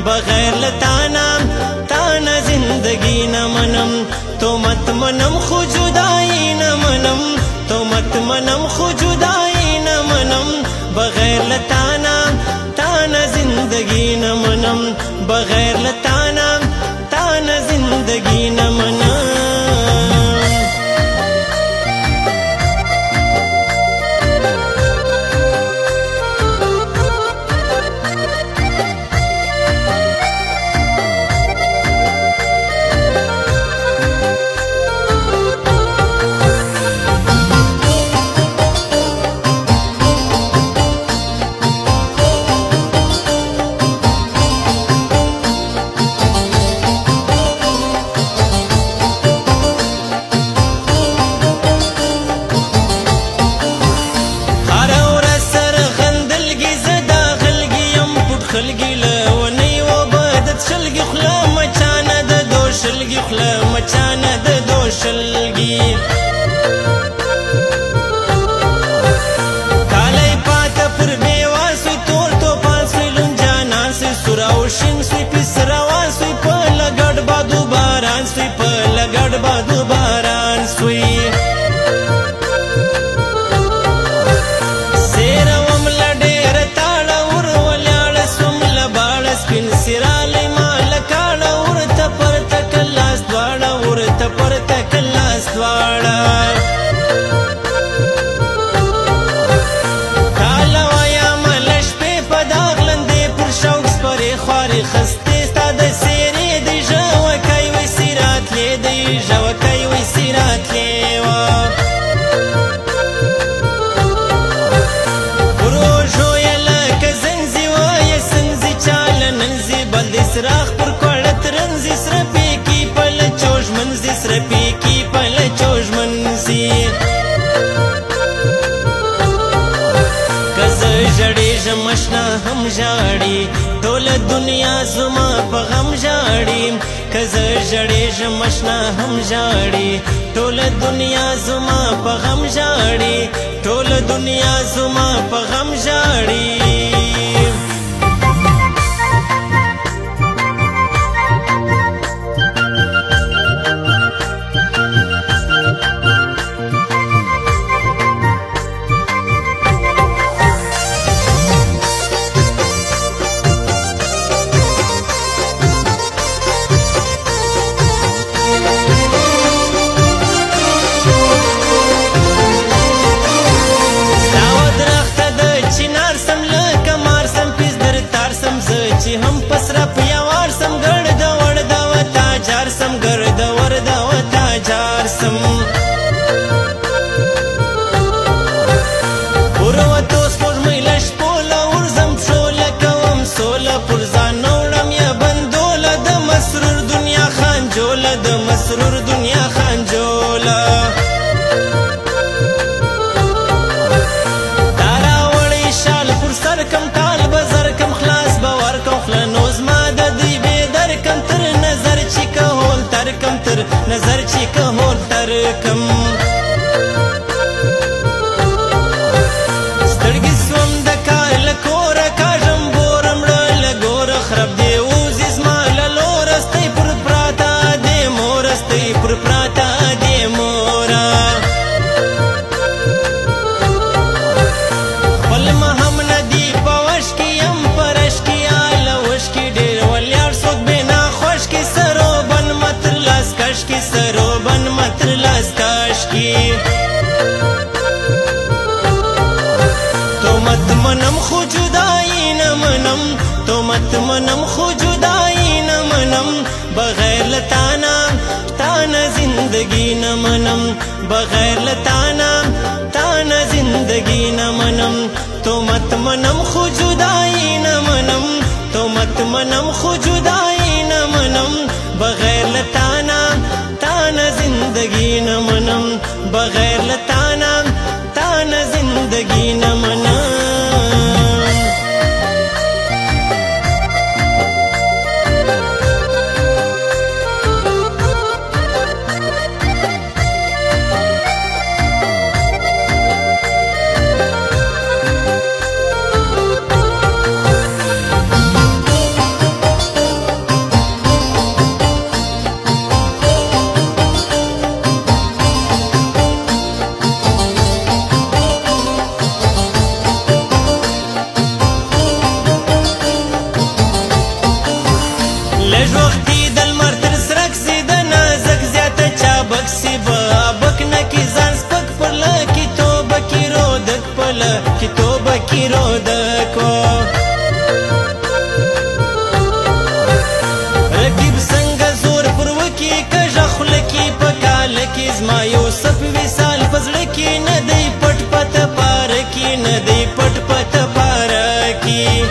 बगैर लताना ताना जिंदगी न मनम तो मत मनम खु जुदाई न मनम तो मत मनम खु जुदाई न मनम बगैर लताना ताना जिंदगी न मनम बगैर लताना ताना जिंदगी न मनम मचाना द दोशलगी कालाई पाता पर बेवासुई तोर तो पासुई लुंजाना से सुराउशिन सुई पिसरावा सुई पला गड़बादू बारान सुई पला गड़बादू बारान सुई सेरवम लडेर ताड़ा उर्वल्याड़ सुमला बाड़ स्पिन सिराले माल काड़ा उर्ता पर तकल्लास द्वाड़ा उर्ता पर तकल्लास द्वाड़ा कालवाया मलश पे पदागलंदे पर शौक्स पर ख्वारी खस्ते स्ताद सेरे दी जवकाई वी सिरात ले दी जवकाई वी सिरात लेवा राख पर कोड़त रंजी सरपी की पल चोज मंजी सरपी की पल चोज मंजी कज जड़े जमशना हम जाड़ी दौलत दुनिया जुमा पगम जाड़ी कज जड़े जमशना हम जाड़ी दौलत दुनिया जुमा पगम जाड़ी दौलत दुनिया जुमा पगम जाड़ी हम पसरा पियावार सम गर्द वर्द वता जार सम गर्द वर्द वता जार सम उर्वतो स्पोज मिलश पोला उर्जम शोला कवम सोला पुरजा नौड़म या बंदोला द मसरूर दुनिया खान जोला द मसरूर दुनिया खान जोला तारा वड़ी शाल पुर सर कम ताल बजर कम खलास बावर नोज मादा दी बेदर कम तर नजर चिका होल तर कम तर नजर चिका होल तर कम स्टर्गी स्वम दका लकोरा काजम बोरम लगोर खरब दे उजिज माल लोरस्ते पुर प्राता दे मोरस्ते पुर प्राता दे मोरा पल महम नदी पवश की हम परश की सरोबन मत्र लस्काश की तो मत मनम खु जुदाई न मनम तो मत मनम खु जुदाई न मनम बगैर लताना ताना जिंदगी न मनम बगैर लताना ताना जिंदगी न मनम तो मत मनम खु जुदाई न मनम तो मत मनम खु जुदाई न मनम बगैर लताना ताना जिंदगी न मनम बगैर लताना ताना जिंदगी न मनम بکسی با بکنا کی ځان سپک پرله کی توبه کی رودک پله کی توبه کی رودک رقیب څنګه زور پر وکی کژه خوله کی په کاله کی زما یوسف وصال پزړه کی نه دی پټ پت پار کی نه دی پټ پت پار کی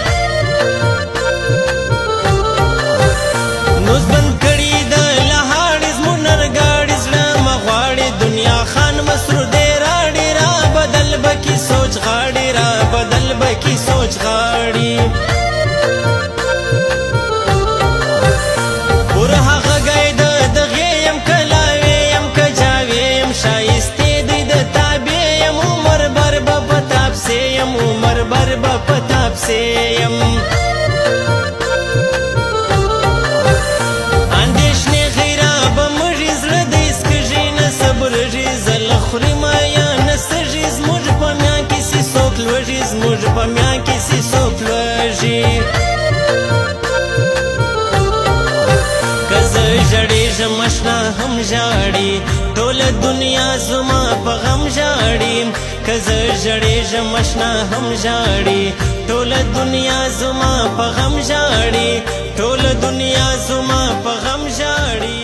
نوز بند کړي د لهاړې زمونر ګاړې زړه مغواړې دنیا خان مسرور دی راړې را بدل بکی سوچ غاړې را بدل بکی سوچ غاړې ور هغه ګای د دغې یم کلاوې یم کجاوې یم شایستې دی د تابې یم عمر بر به پتاب سې یم عمر بر به پتاب سې یم زموږ په میان کې سي څوک لوږي که زه ژړېږم اشنا هم ژاړي ټوله دنیا زما په غم ژاړي که زه ژړېږم اشنا هم ژاړي ټوله دنیا زما په غم ژاړي ټوله دنیا زما په غم ژاړي